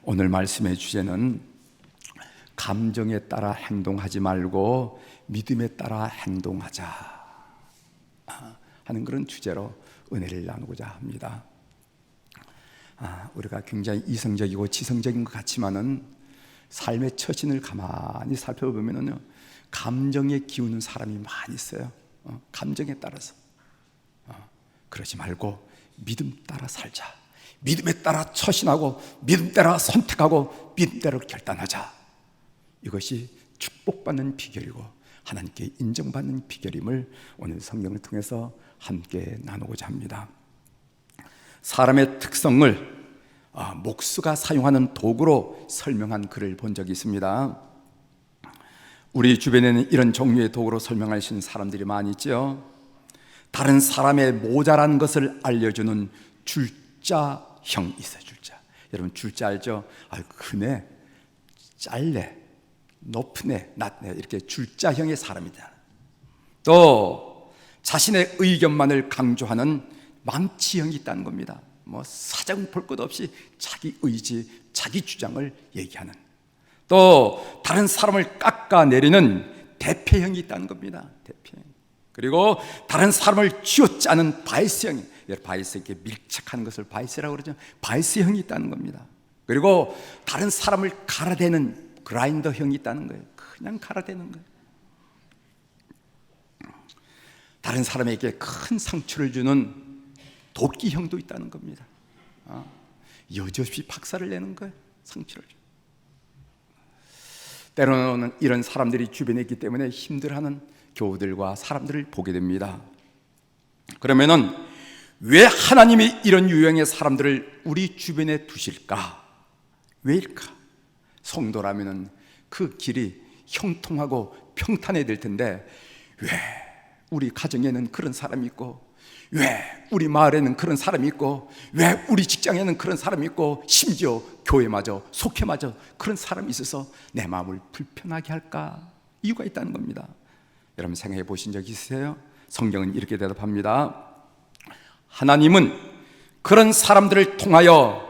오늘 말씀의 주제는 감정에 따라 행동하지 말고 믿음에 따라 행동하자 하는 그런 주제로 은혜를 나누고자 합니다. 우리가 굉장히 이성적이고 지성적인 것 같지만은 삶의 처신을 가만히 살펴보면은요, 감정에 기우는 사람이 많이 있어요. 감정에 따라서. 그러지 말고 믿음 따라 살자. 믿음에 따라 처신하고 믿음 따라 선택하고 믿음대로 결단하자. 이것이 축복받는 비결이고 하나님께 인정받는 비결임을 오늘 성경을 통해서 함께 나누고자 합니다. 사람의 특성을 목수가 사용하는 도구로 설명한 글을 본 적이 있습니다. 우리 주변에는 이런 종류의 도구로 설명하시는 사람들이 많이 있죠. 다른 사람의 모자란 것을 알려주는 줄자형이 있어요. 줄자. 여러분 줄자 알죠? 크네, 짧네, 높네, 낮네, 이렇게 줄자형의 사람이다. 또 자신의 의견만을 강조하는 망치형이 있다는 겁니다. 사정 볼 것 없이 자기 의지, 자기 주장을 얘기하는. 또 다른 사람을 깎아내리는 대패형이 있다는 겁니다. 대패형. 그리고 다른 사람을 쥐어짜는 바이스형이, 바이스, 이렇게 밀착하는 것을 바이스라고 그러죠. 바이스형이 있다는 겁니다. 그리고 다른 사람을 갈아대는 그라인더형이 있다는 거예요. 그냥 갈아대는 거예요. 다른 사람에게 큰 상처를 주는 도끼형도 있다는 겁니다. 여지없이 박살을 내는 거예요. 상처를 줘. 때로는 이런 사람들이 주변에 있기 때문에 힘들어하는 교우들과 사람들을 보게 됩니다. 그러면은 왜 하나님이 이런 유형의 사람들을 우리 주변에 두실까? 왜일까? 성도라면은 그 길이 형통하고 평탄해야 될 텐데 왜 우리 가정에는 그런 사람이 있고, 왜 우리 마을에는 그런 사람이 있고, 왜 우리 직장에는 그런 사람이 있고, 심지어 교회마저 속회마저 그런 사람이 있어서 내 마음을 불편하게 할까? 이유가 있다는 겁니다. 여러분 생각해 보신 적 있으세요? 성경은 이렇게 대답합니다. 하나님은 그런 사람들을 통하여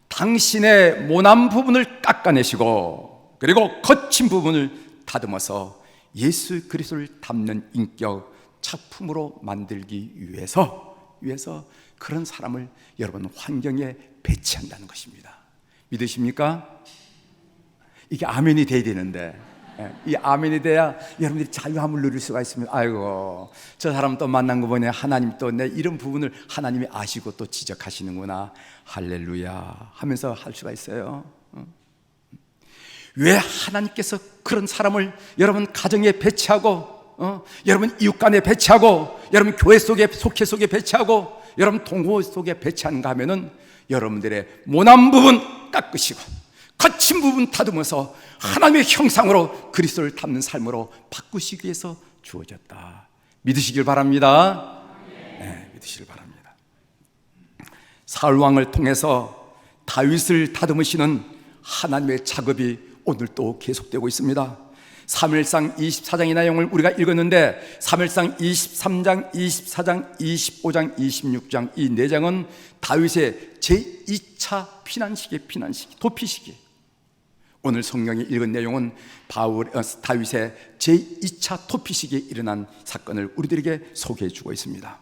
당신의 모난 부분을 깎아내시고 그리고 거친 부분을 다듬어서 예수 그리스도를 담는 인격 작품으로 만들기 위해서 그런 사람을 여러분 환경에 배치한다는 것입니다. 믿으십니까? 이게 아멘이 돼야 되는데, 이 아멘이 돼야 여러분들이 자유함을 누릴 수가 있습니다. 아이고, 저 사람 또 만난 거 보니 하나님 또 내 이런 부분을 하나님이 아시고 또 지적하시는구나, 할렐루야 하면서 할 수가 있어요. 왜 하나님께서 그런 사람을 여러분 가정에 배치하고, 여러분 이웃 간에 배치하고, 여러분 교회 속에, 속회 속에 배치하고, 여러분 동호 속에 배치하는가 하면은 여러분들의 모난 부분 깎으시고 거친 부분 다듬어서 하나님의 형상으로 그리스도를 담는 삶으로 바꾸시기 위해서 주어졌다. 믿으시길 바랍니다. 네, 믿으시길 바랍니다. 사울 왕을 통해서 다윗을 다듬으시는 하나님의 작업이 오늘 또 계속되고 있습니다. 사무엘상 24장의 내용을 우리가 읽었는데 사무엘상 23장, 24장, 25장, 26장 이 4장은 다윗의 제2차 피난시기, 도피시기. 오늘 성경에 읽은 내용은 다윗의 제2차 도피시기에 일어난 사건을 우리들에게 소개해 주고 있습니다.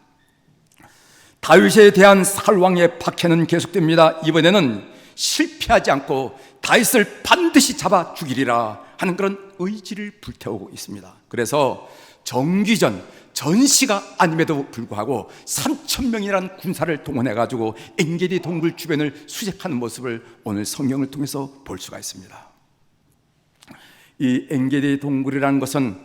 다윗에 대한 사울 왕의 박해는 계속됩니다. 이번에는 실패하지 않고 다윗을 반드시 잡아 죽이리라 하는 그런 의지를 불태우고 있습니다. 그래서 전시가 아님에도 불구하고 3,000명이라는 군사를 동원해가지고 엔게디 동굴 주변을 수색하는 모습을 오늘 성경을 통해서 볼 수가 있습니다. 이 엔게디 동굴이라는 것은,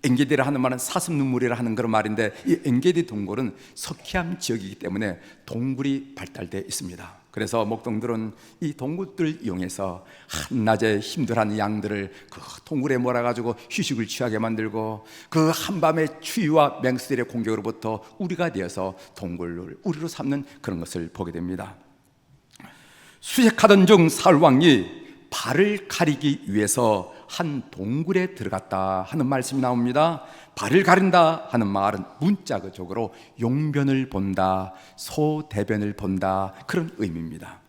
엔게디라 하는 말은 사슴 눈물이라 하는 그런 말인데, 이 엔게디 동굴은 석회암 지역이기 때문에 동굴이 발달되어 있습니다. 그래서 목동들은 이 동굴들을 이용해서 한낮에 힘들어하는 양들을 그 동굴에 몰아가지고 휴식을 취하게 만들고, 그 한밤의 추위와 맹수들의 공격으로부터 우리가 되어서 동굴을 우리로 삼는 그런 것을 보게 됩니다. 수색하던 중 사울 왕이 발을 가리기 위해서 한 동굴에 들어갔다 하는 말씀이 나옵니다. 발을 가린다 하는 말은 문자적으로 용변을 본다, 소대변을 본다, 그런 의미입니다.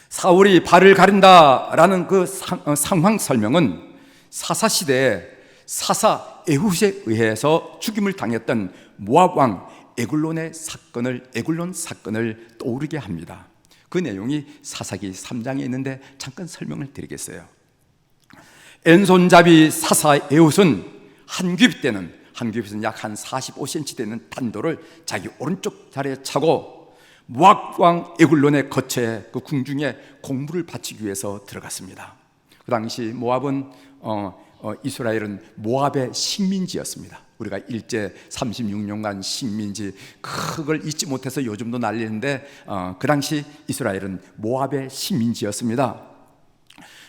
사울이 발을 가린다라는 그 상황 설명은 사사시대에 사사 에훗에 의해서 죽임을 당했던 모압 왕 에글론 사건을 떠오르게 합니다. 그 내용이 사사기 3장에 있는데 잠깐 설명을 드리겠어요. 왼손잡이 사사 에훗은 한귀빗은 약 한 45cm 되는 단도를 자기 오른쪽 다리에 차고 모압 왕 에글론의 거처에 그 궁중에 공물을 바치기 위해서 들어갔습니다. 그 당시 모압은 이스라엘은 모압의 식민지였습니다. 우리가 일제 36년간 식민지 그걸 잊지 못해서 요즘도 날리는데 그 당시 이스라엘은 모압의 식민지였습니다.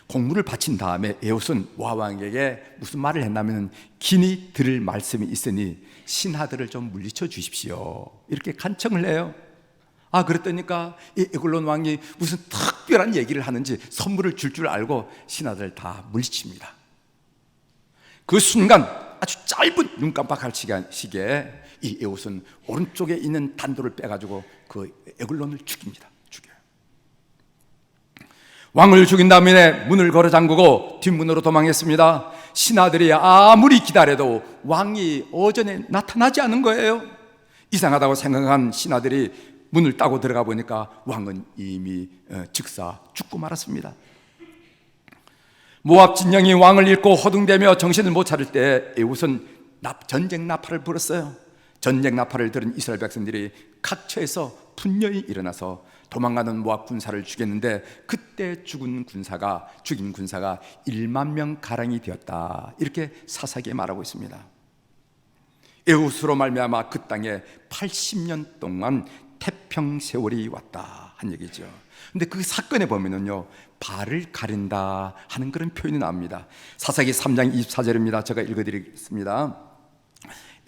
공물을 바친 다음에 에훗은 모압 왕에게 무슨 말을 했냐면 긴히 들을 말씀이 있으니 신하들을 좀 물리쳐 주십시오 이렇게 간청을 해요. 그랬더니까 이 에글론 왕이 무슨 특별한 얘기를 하는지 선물을 줄 알고 신하들 다 물리칩니다. 그 순간 아주 짧은 눈 깜빡할 시기에 이 에훗은 오른쪽에 있는 단도를 빼가지고 그 에글론을 죽여요. 왕을 죽인 다음에 문을 걸어 잠그고 뒷문으로 도망했습니다. 신하들이 아무리 기다려도 왕이 오전에 나타나지 않은 거예요. 이상하다고 생각한 신하들이 문을 따고 들어가 보니까 왕은 이미 즉사 죽고 말았습니다. 모압 진영이 왕을 잃고 호둥대며 정신을 못 차릴 때 에훗은 전쟁 나팔을 불었어요. 전쟁 나팔을 들은 이스라엘 백성들이 각처에서 분열이 일어나서 도망가는 모압 군사를 죽였는데 그때 죽인 군사가 1만 명 가량이 되었다 이렇게 사사기에 말하고 있습니다. 에훗으로 말미암아 그 땅에 80년 동안 태평 세월이 왔다 한 얘기죠. 근데 그 사건에 보면은요 발을 가린다 하는 그런 표현이 나옵니다. 사사기 3장 24절입니다. 제가 읽어드리겠습니다.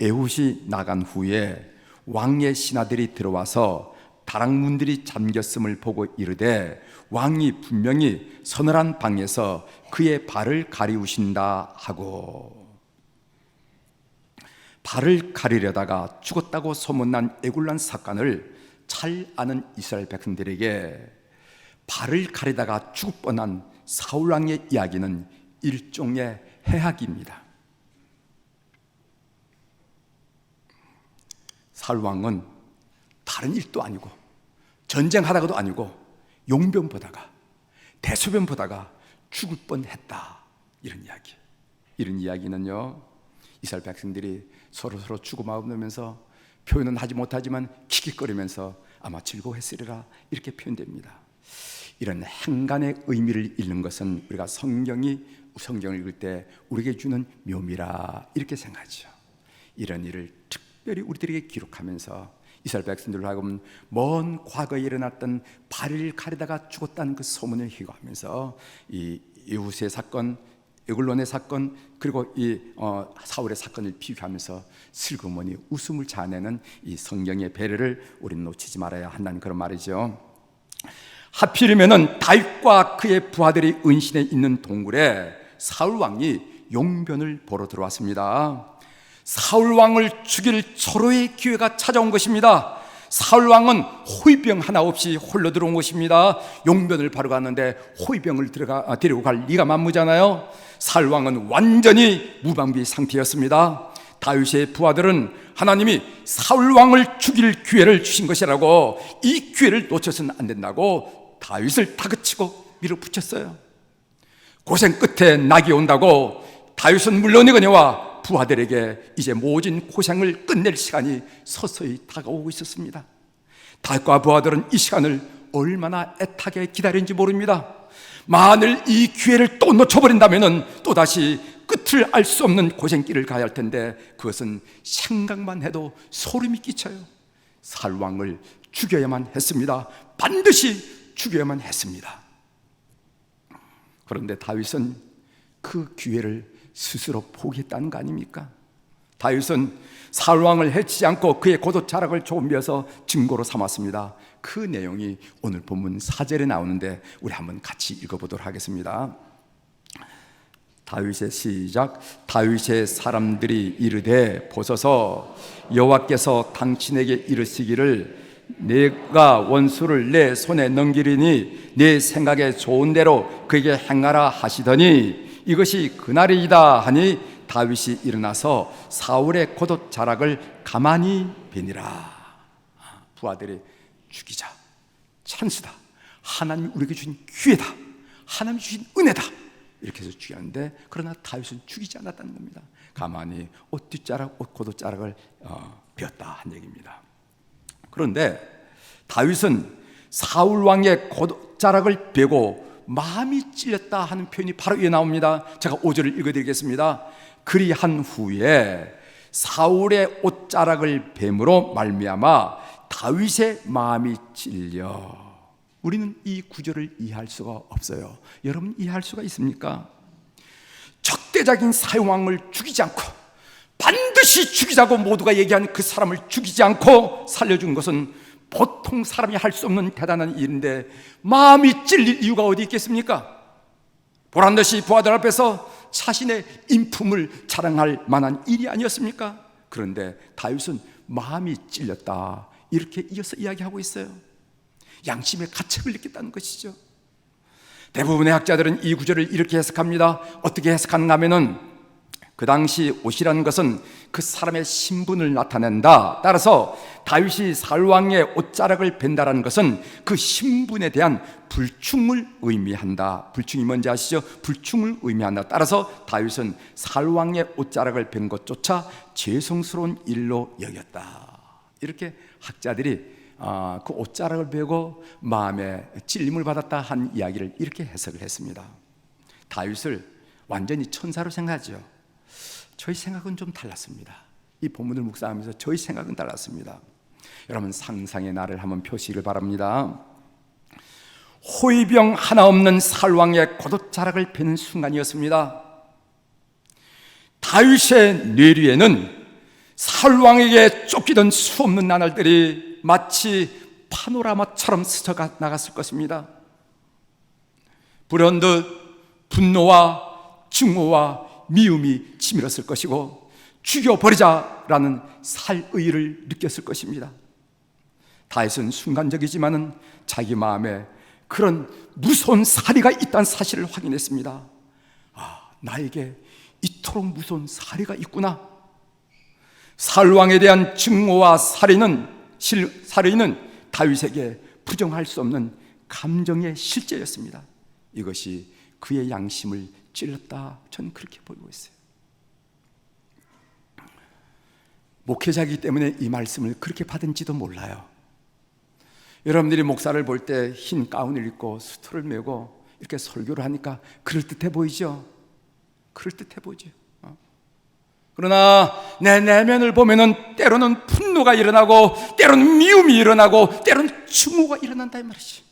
에훗이 나간 후에 왕의 신하들이 들어와서 다락문들이 잠겼음을 보고 이르되 왕이 분명히 서늘한 방에서 그의 발을 가리우신다 하고, 발을 가리려다가 죽었다고 소문난 에굴란 사건을 잘 아는 이스라엘 백성들에게 발을 가리다가 죽을 뻔한 사울 왕의 이야기는 일종의 해악입니다. 사울 왕은 다른 일도 아니고 전쟁하다가도 아니고 용변 보다가 대소변 보다가 죽을 뻔했다 이런 이야기는요 이스라엘 백성들이 서로 주고마으면서 표현은 하지 못하지만 킥킥거리면서 아마 즐거워했으리라 이렇게 표현됩니다. 이런 행간의 의미를 읽는 것은 우리가 성경을 읽을 때 우리에게 주는 묘미라 이렇게 생각하죠. 이런 일을 특별히 우리들에게 기록하면서 이스라엘 백성들로 하여금 먼 과거에 일어났던 발을 가리다가 죽었다는 그 소문을 희고하면서 이 에훗의 사건, 에글론의 사건, 그리고 이 사울의 사건을 비교하면서 슬그머니 웃음을 자아내는 이 성경의 배려를 우리는 놓치지 말아야 한다는 그런 말이죠. 하필이면은 다윗과 그의 부하들이 은신해 있는 동굴에 사울 왕이 용변을 보러 들어왔습니다. 사울 왕을 죽일 절호의 기회가 찾아온 것입니다. 사울 왕은 호위병 하나 없이 홀로 들어온 것입니다. 용변을 바로 갔는데 호위병을 데리고 갈 리가 만무잖아요. 사울 왕은 완전히 무방비 상태였습니다. 다윗의 부하들은 하나님이 사울 왕을 죽일 기회를 주신 것이라고, 이 기회를 놓쳐서는 안 된다고 다윗을 다그치고 밀어붙였어요. 고생 끝에 낙이 온다고 다윗은 물론이거니와 부하들에게 이제 모진 고생을 끝낼 시간이 서서히 다가오고 있었습니다. 다윗과 부하들은 이 시간을 얼마나 애타게 기다렸는지 모릅니다. 만일 이 기회를 또 놓쳐버린다면 또다시 끝을 알 수 없는 고생길을 가야 할 텐데 그것은 생각만 해도 소름이 끼쳐요. 사울 왕을 죽여야만 했습니다. 반드시 죽여야만 했습니다. 그런데 다윗은 그 기회를 스스로 포기했다는 거 아닙니까? 다윗은 사울 왕을 해치지 않고 그의 고도 자락을 조금비어서 증거로 삼았습니다. 그 내용이 오늘 본문 4절에 나오는데 우리 한번 같이 읽어보도록 하겠습니다. 다윗의 시작. 다윗의 사람들이 이르되 보소서, 여호와께서 당신에게 이르시기를 내가 원수를 내 손에 넘기리니 내 생각에 좋은 대로 그에게 행하라 하시더니 이것이 그날이다 하니 다윗이 일어나서 사울의 겉옷자락을 가만히 베니라. 부하들이 죽이자, 찬스다, 하나님이 우리에게 주신 기회다, 하나님이 주신 은혜다, 이렇게 해서 죽였는데, 그러나 다윗은 죽이지 않았다는 겁니다. 가만히 옷 뒷자락, 옷 겉옷자락을 베었다 한 얘기입니다. 그런데 다윗은 사울 왕의 겉옷자락을 베고 마음이 찔렸다 하는 표현이 바로 이에 나옵니다. 제가 5절을 읽어드리겠습니다. 그리한 후에 사울의 옷자락을 뱀으로 말미암아 다윗의 마음이 찔려. 우리는 이 구절을 이해할 수가 없어요. 여러분 이해할 수가 있습니까? 적대적인 사울왕을 죽이지 않고, 반드시 죽이자고 모두가 얘기한 그 사람을 죽이지 않고 살려준 것은 보통 사람이 할 수 없는 대단한 일인데, 마음이 찔릴 이유가 어디 있겠습니까? 보란듯이 부하들 앞에서 자신의 인품을 자랑할 만한 일이 아니었습니까? 그런데 다윗은 마음이 찔렸다, 이렇게 이어서 이야기하고 있어요. 양심의 가책을 느꼈다는 것이죠. 대부분의 학자들은 이 구절을 이렇게 해석합니다. 어떻게 해석하는가 하면은, 그 당시 옷이라는 것은 그 사람의 신분을 나타낸다. 따라서 다윗이 사울왕의 옷자락을 벤다라는 것은 그 신분에 대한 불충을 의미한다. 불충이 뭔지 아시죠? 불충을 의미한다. 따라서 다윗은 사울왕의 옷자락을 벤 것조차 죄송스러운 일로 여겼다. 이렇게 학자들이 그 옷자락을 베고 마음에 찔림을 받았다 한 이야기를 이렇게 해석을 했습니다. 다윗을 완전히 천사로 생각하죠. 저희 생각은 좀 달랐습니다. 이 본문을 묵상하면서 저희 생각은 달랐습니다. 여러분 상상의 날을 한번 펴시길 바랍니다. 호위병 하나 없는 사울왕의 겉옷자락을 베는 순간이었습니다. 다윗의 뇌리에는 사울왕에게 쫓기던 수없는 나날들이 마치 파노라마처럼 스쳐 나갔을 것입니다. 불현듯 분노와 증오와 미움이 치밀었을 것이고, 죽여버리자라는 살의를 느꼈을 것입니다. 다윗은 순간적이지만은 자기 마음에 그런 무서운 살이가 있다는 사실을 확인했습니다. 나에게 이토록 무서운 살이가 있구나. 사울왕에 대한 증오와 살인은 다윗에게 부정할 수 없는 감정의 실제였습니다. 이것이 그의 양심을 찔렀다, 저는 그렇게 보이고 있어요. 목회자이기 때문에 이 말씀을 그렇게 받은지도 몰라요. 여러분들이 목사를 볼 때 흰 가운을 입고 수트를 메고 이렇게 설교를 하니까 그럴듯해 보이죠? 그럴듯해 보이죠. 그러나 내 내면을 보면은 때로는 분노가 일어나고, 때로는 미움이 일어나고, 때로는 증오가 일어난다 이 말이지.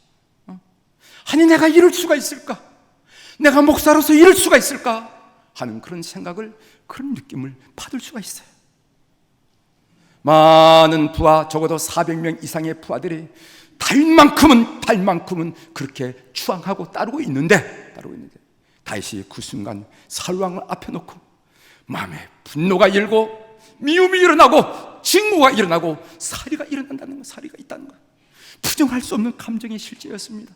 아니 내가 이럴 수가 있을까? 내가 목사로서 이럴 수가 있을까? 하는 그런 생각을, 그런 느낌을 받을 수가 있어요. 많은 부하, 적어도 400명 이상의 부하들이 다윗만큼은 그렇게 추앙하고 따르고 있는데 다윗이 그 순간 사울왕을 앞에 놓고 마음에 분노가 일고, 미움이 일어나고, 증오가 일어나고, 살이가 일어난다는 거, 살이가 있다는 거, 부정할 수 없는 감정의 실제였습니다.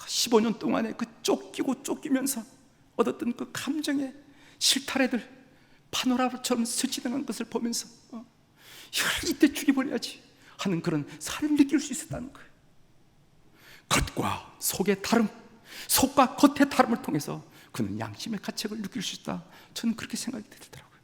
15년 동안에 그 쫓기면서 얻었던 그 감정의 실타래들, 파노라마처럼 스치는 것을 보면서 이때 죽여버려야지 하는 그런 살을 느낄 수 있었다는 거예요. 겉과 속의 다름, 속과 겉의 다름을 통해서 그는 양심의 가책을 느낄 수 있다, 저는 그렇게 생각이 들더라고요.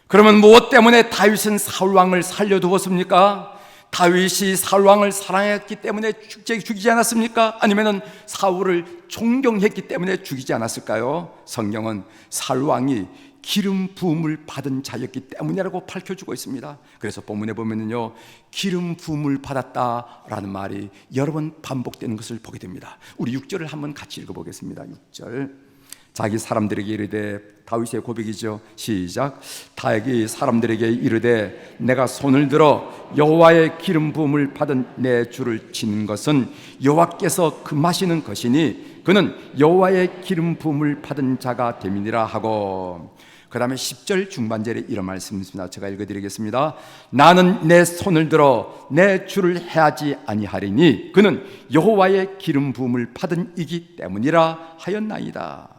그러면 무엇 때문에 다윗은 사울왕을 살려두었습니까? 다윗이 사울왕을 사랑했기 때문에 죽이지 않았습니까? 아니면 사울을 존경했기 때문에 죽이지 않았을까요? 성경은 사울왕이 기름 부음을 받은 자였기 때문이라고 밝혀주고 있습니다. 그래서 본문에 보면요, 기름 부음을 받았다라는 말이 여러 번 반복되는 것을 보게 됩니다. 우리 6절을 한번 같이 읽어보겠습니다. 6절. 자기 사람들에게 이르되, 다윗의 고백이죠. 시작. 다윗이 사람들에게 이르되, 내가 손을 들어 여호와의 기름 부음을 받은 내 주를 치는 것은 여호와께서 금하시는 것이니 그는 여호와의 기름 부음을 받은 자가 됨이니라 하고, 그 다음에 10절 중반절에 이런 말씀이 있습니다. 제가 읽어드리겠습니다. 나는 내 손을 들어 내 주를 해하지 아니하리니 그는 여호와의 기름 부음을 받은 이기 때문이라 하였나이다.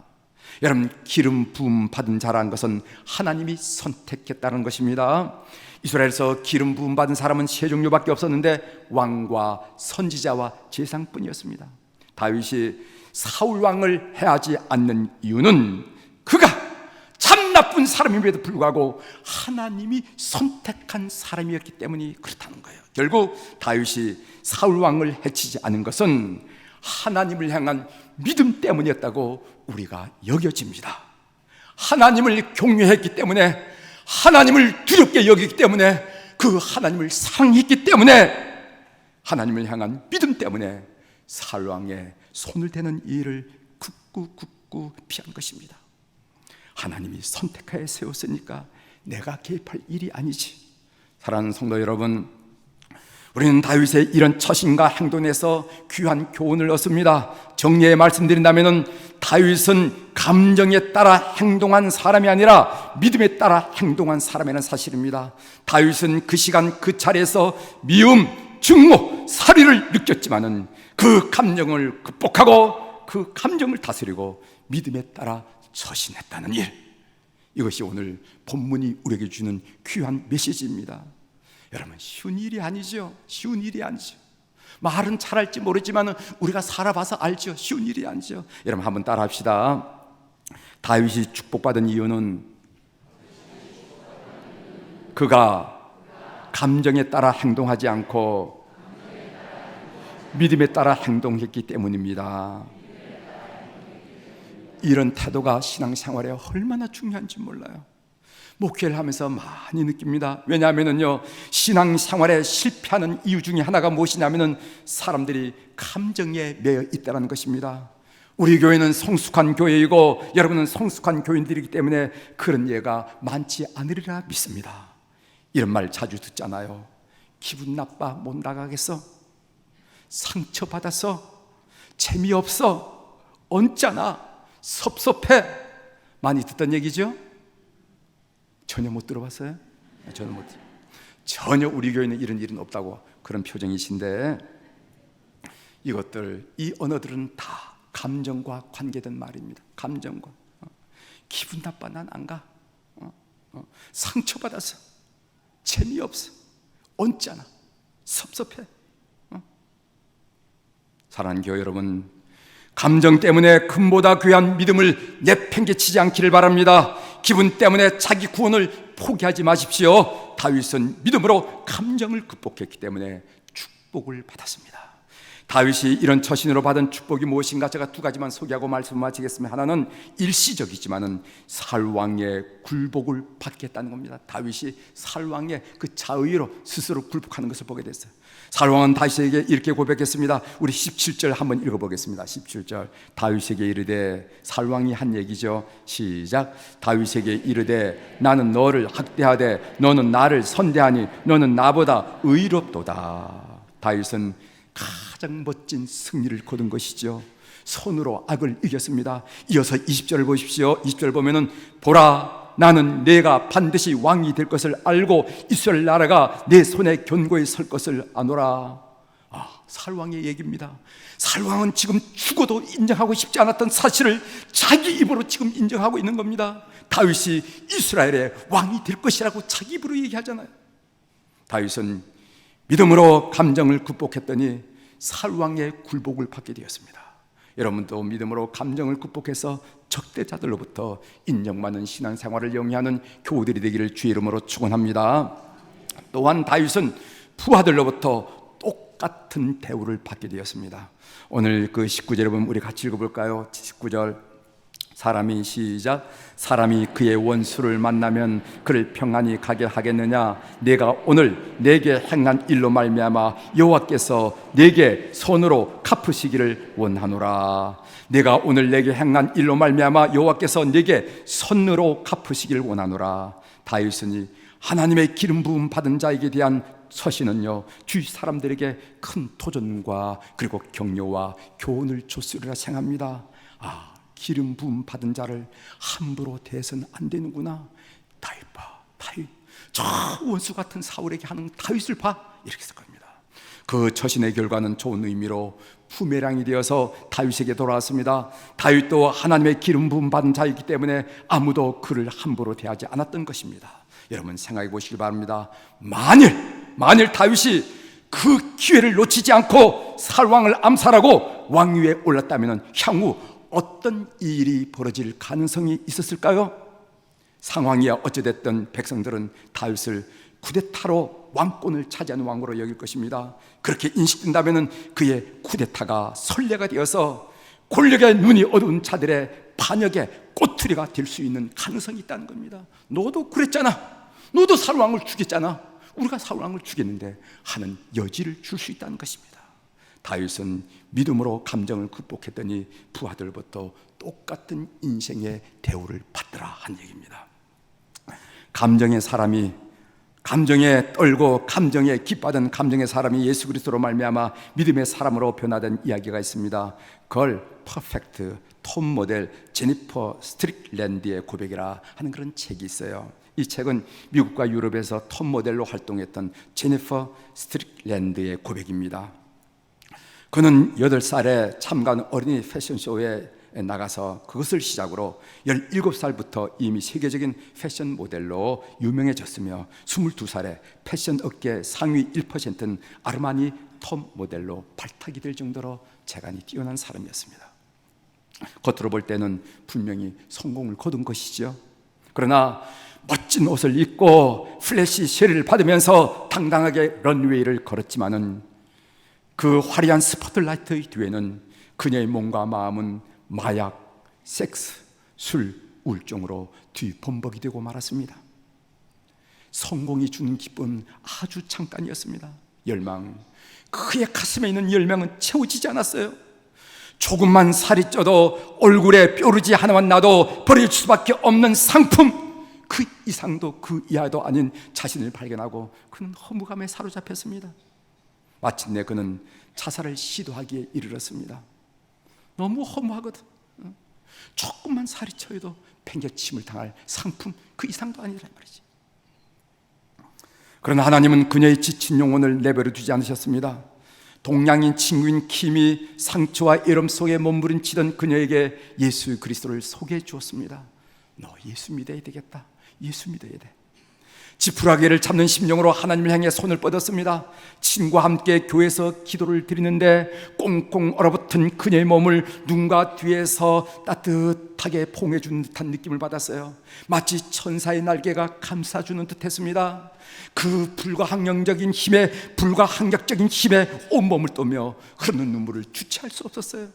여러분, 기름 부음 받은 자라는 것은 하나님이 선택했다는 것입니다. 이스라엘에서 기름 부음 받은 사람은 세 종류밖에 없었는데 왕과 선지자와 제사장뿐이었습니다. 다윗이 사울 왕을 해하지 않는 이유는 그가 참 나쁜 사람임에도 불구하고 하나님이 선택한 사람이었기 때문이 그렇다는 거예요. 결국 다윗이 사울 왕을 해치지 않은 것은 하나님을 향한 믿음 때문이었다고 우리가 여겨집니다. 하나님을 경외했기 때문에, 하나님을 두렵게 여기기 때문에, 그 하나님을 사랑했기 때문에, 하나님을 향한 믿음 때문에 사울 왕의 손을 대는 일을 굳고 피한 것입니다. 하나님이 선택하여 세웠으니까 내가 개입할 일이 아니지. 사랑하는 성도 여러분, 우리는 다윗의 이런 처신과 행동에서 귀한 교훈을 얻습니다. 정리해 말씀드린다면 다윗은 감정에 따라 행동한 사람이 아니라 믿음에 따라 행동한 사람이라는 사실입니다. 다윗은 그 시간 그 자리에서 미움, 증오, 살의를 느꼈지만은 그 감정을 극복하고 그 감정을 다스리고 믿음에 따라 처신했다는 일, 이것이 오늘 본문이 우리에게 주는 귀한 메시지입니다. 여러분, 쉬운 일이 아니죠. 쉬운 일이 아니죠. 말은 잘할지 모르지만 우리가 살아봐서 알죠. 쉬운 일이 아니죠. 여러분, 한번 따라 합시다. 다윗이 축복받은 이유는 그가 감정에 따라 행동하지 않고 믿음에 따라 행동했기 때문입니다. 이런 태도가 신앙생활에 얼마나 중요한지 몰라요. 목회를 하면서 많이 느낍니다. 왜냐하면요, 신앙생활에 실패하는 이유 중에 하나가 무엇이냐면은 사람들이 감정에 매여 있다는 것입니다. 우리 교회는 성숙한 교회이고 여러분은 성숙한 교인들이기 때문에 그런 예가 많지 않으리라 믿습니다. 이런 말 자주 듣잖아요. 기분 나빠 못 나가겠어, 상처받아서 재미없어, 언짢아, 섭섭해, 많이 듣던 얘기죠? 전혀 못 들어봤어요? 전혀 우리 교회는 이런 일은 없다고 그런 표정이신데, 이것들, 이 언어들은 다 감정과 관계된 말입니다. 감정과. 기분 나빠, 난 안 가. 상처받아서, 재미없어, 언짢아, 섭섭해. 사랑하는 교회 여러분, 감정 때문에 금보다 귀한 믿음을 내팽개치지 않기를 바랍니다. 기분 때문에 자기 구원을 포기하지 마십시오. 다윗은 믿음으로 감정을 극복했기 때문에 축복을 받았습니다. 다윗이 이런 처신으로 받은 축복이 무엇인가 제가 두 가지만 소개하고 말씀을 마치겠습니다. 하나는 일시적이지만은 사울 왕의 굴복을 받겠다는 겁니다. 다윗이 사울 왕의 그 자의로 스스로 굴복하는 것을 보게 됐어요. 사울 왕은 다윗에게 이렇게 고백했습니다. 우리 17절 한번 읽어보겠습니다. 17절. 다윗에게 이르되, 사울 왕이 한 얘기죠. 시작. 다윗에게 이르되, 나는 너를 학대하되 너는 나를 선대하니 너는 나보다 의롭도다. 다윗은 가장 멋진 승리를 거둔 것이죠. 손으로 악을 이겼습니다. 이어서 20절을 보십시오. 20절 보면은, 보라, 나는 내가 반드시 왕이 될 것을 알고 이스라엘 나라가 내 손에 견고히 설 것을 아노라. 사울 왕의 얘기입니다. 사울 왕은 지금 죽어도 인정하고 싶지 않았던 사실을 자기 입으로 지금 인정하고 있는 겁니다. 다윗이 이스라엘의 왕이 될 것이라고 자기 입으로 얘기하잖아요. 다윗은 믿음으로 감정을 극복했더니 사울 왕의 굴복을 받게 되었습니다. 여러분도 믿음으로 감정을 극복해서 적대자들로부터 인정받는 신앙생활을 영위하는 교우들이 되기를 주의 이름으로 축원합니다. 또한 다윗은 부하들로부터 똑같은 대우를 받게 되었습니다. 오늘 그 19절을 보면 우리 같이 읽어볼까요? 19절. 사람이, 시작. 사람이 그의 원수를 만나면 그를 평안히 가게 하겠느냐? 내가 오늘 내게 행한 일로 말미암아 여호와께서 내게 손으로 갚으시기를 원하노라. 내가 오늘 내게 행한 일로 말미암아 여호와께서 내게 손으로 갚으시기를 원하노라. 다윗은 하나님의 기름 부음 받은 자에게 대한 서신은요, 주위 사람들에게 큰 도전과 그리고 격려와 교훈을 줬으리라 생각합니다. 기름 부음 받은 자를 함부로 대해서는 안 되는구나. 다윗 봐, 다윗, 저 원수 같은 사울에게 하는 다윗을 봐, 이렇게 했을 겁니다. 그 처신의 결과는 좋은 의미로 부메랑이 되어서 다윗에게 돌아왔습니다. 다윗도 하나님의 기름 부음 받은 자이기 때문에 아무도 그를 함부로 대하지 않았던 것입니다. 여러분 생각해 보시기 바랍니다. 만일 다윗이 그 기회를 놓치지 않고 사울 왕을 암살하고 왕위에 올랐다면 향후 어떤 일이 벌어질 가능성이 있었을까요? 상황이야 어찌됐든 백성들은 다윗을 쿠데타로 왕권을 차지하는 왕으로 여길 것입니다. 그렇게 인식된다면 그의 쿠데타가 선례가 되어서 권력의 눈이 어두운 자들의 반역의 꼬투리가 될 수 있는 가능성이 있다는 겁니다. 너도 그랬잖아, 너도 사울 왕을 죽였잖아, 우리가 사울 왕을 죽였는데 하는 여지를 줄 수 있다는 것입니다. 다윗은 믿음으로 감정을 극복했더니 부하들부터 똑같은 인생의 대우를 받더라 한 얘기입니다. 감정에 떨고 감정에 기뻐하던 감정의 사람이 예수 그리스도로 말미암아 믿음의 사람으로 변화된 이야기가 있습니다. 그걸 퍼펙트 톱 모델 제니퍼 스트릭랜드의 고백이라 하는 그런 책이 있어요. 이 책은 미국과 유럽에서 톱 모델로 활동했던 제니퍼 스트릭랜드의 고백입니다. 그는 8살에 참가한 어린이 패션쇼에 나가서 그것을 시작으로 17살부터 이미 세계적인 패션 모델로 유명해졌으며 22살에 패션 업계 상위 1%는 아르마니 톱 모델로 발탁이 될 정도로 재간이 뛰어난 사람이었습니다. 겉으로 볼 때는 분명히 성공을 거둔 것이죠. 그러나 멋진 옷을 입고 플래시 쉐리를 받으면서 당당하게 런웨이를 걸었지만은 그 화려한 스포트라이트 뒤에는 그녀의 몸과 마음은 마약, 섹스, 술, 우울증으로 뒤범벅이 되고 말았습니다. 성공이 주는 기쁨은 아주 잠깐이었습니다. 열망, 그의 가슴에 있는 열망은 채워지지 않았어요. 조금만 살이 쪄도 얼굴에 뾰루지 하나만 나도 버릴 수밖에 없는 상품, 그 이상도 그 이하도 아닌 자신을 발견하고 그는 허무감에 사로잡혔습니다. 마침내 그는 자살을 시도하기에 이르렀습니다. 너무 허무하거든. 조금만 살이 쪄도 팽개침을 당할 상품, 그 이상도 아니란 말이지. 그러나 하나님은 그녀의 지친 영혼을 내버려 두지 않으셨습니다. 동양인 친구인 킴이 상처와 애름 속에 몸부림치던 그녀에게 예수 그리스도를 소개해 주었습니다. 너 예수 믿어야 되겠다. 예수 믿어야 돼. 지푸라기를 잡는 심령으로 하나님을 향해 손을 뻗었습니다. 친구와 함께 교회에서 기도를 드리는데 꽁꽁 얼어붙은 그녀의 몸을 누군가 뒤에서 따뜻하게 포옹해주는 듯한 느낌을 받았어요. 마치 천사의 날개가 감싸주는 듯 했습니다. 그 불가항력적인 힘에 온몸을 떠며 흐르는 눈물을 주체할 수 없었어요.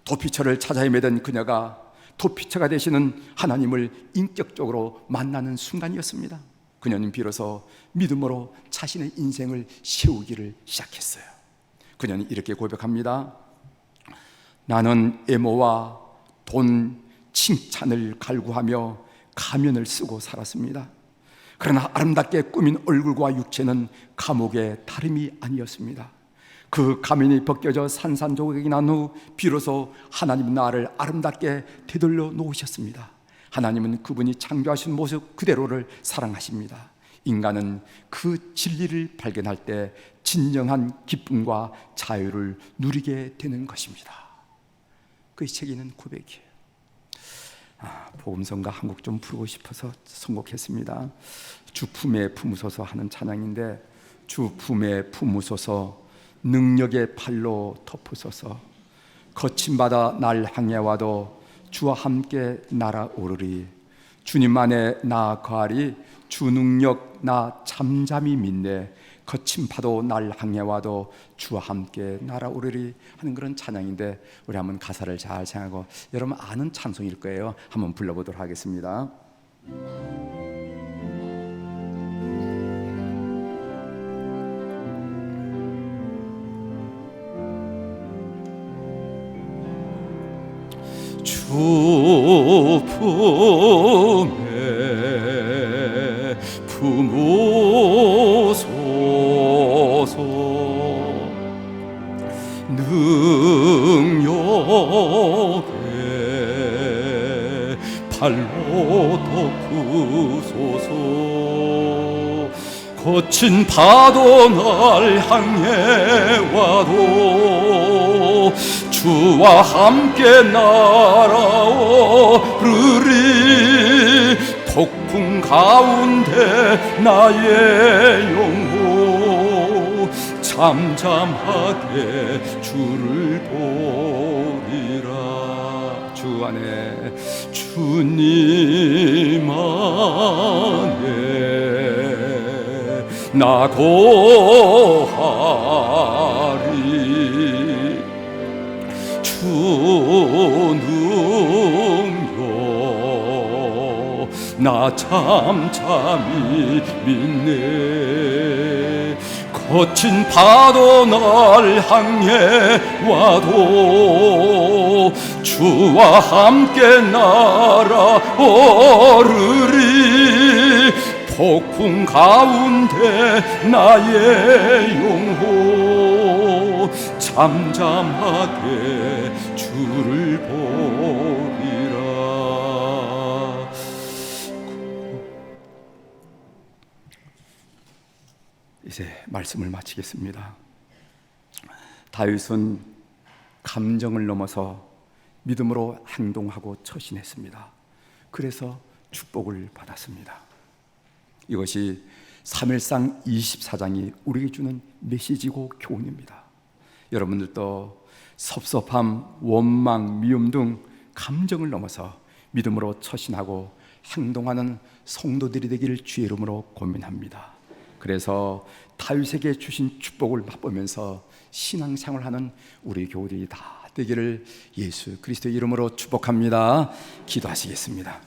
도피처를 찾아 헤매던 그녀가 도피처가 되시는 하나님을 인격적으로 만나는 순간이었습니다. 그녀는 비로소 믿음으로 자신의 인생을 세우기를 시작했어요. 그녀는 이렇게 고백합니다. 나는 애모와 돈, 칭찬을 갈구하며 가면을 쓰고 살았습니다. 그러나 아름답게 꾸민 얼굴과 육체는 감옥의 다름이 아니었습니다. 그 가면이 벗겨져 산산조각이 난 후 비로소 하나님은 나를 아름답게 되돌려 놓으셨습니다. 하나님은 그분이 창조하신 모습 그대로를 사랑하십니다. 인간은 그 진리를 발견할 때 진정한 기쁨과 자유를 누리게 되는 것입니다. 그 책에 있는 고백이에요. 복음성가 한 곡 좀 부르고 싶어서 선곡했습니다. 주 품에 품으소서 하는 찬양인데, 주 품에 품으소서 능력의 팔로 덮으소서 거친 바다 날 향해 와도 주와 함께 날아오르리. 주님 안에 나 거하리. 주 능력 나 잠잠히 믿네. 거친 파도 날 향해 와도 주와 함께 날아오르리 하는 그런 찬양인데, 우리 한번 가사를 잘 생각하고, 여러분 아는 찬송일 거예요. 한번 불러보도록 하겠습니다. 주 품에 품으소서 능력의 덮으소서. 거친 파도 날 향해 와도 주와 함께 날아오르리. 폭풍 가운데 나의 영혼 잠잠하게 주를 보리라. 주 안에 주님 안에 나 거하리. 주 능력 나 잠잠히 믿네. 거친 파도 날 향해 와도 주와 함께 날아오르리. 폭풍 가운데 나의 영혼 잠잠하게 주를 보리라. 이제 말씀을 마치겠습니다. 다윗은 감정을 넘어서 믿음으로 행동하고 처신했습니다. 그래서 축복을 받았습니다. 이것이 사무엘상 24장이 우리에게 주는 메시지고 교훈입니다. 여러분들도 섭섭함, 원망, 미움 등 감정을 넘어서 믿음으로 처신하고 행동하는 성도들이 되기를 주의 이름으로 고민합니다. 그래서 다윗에게 주신 축복을 맛보면서 신앙생활하는 우리 교우들이 다 되기를 예수 그리스도의 이름으로 축복합니다. 기도하시겠습니다.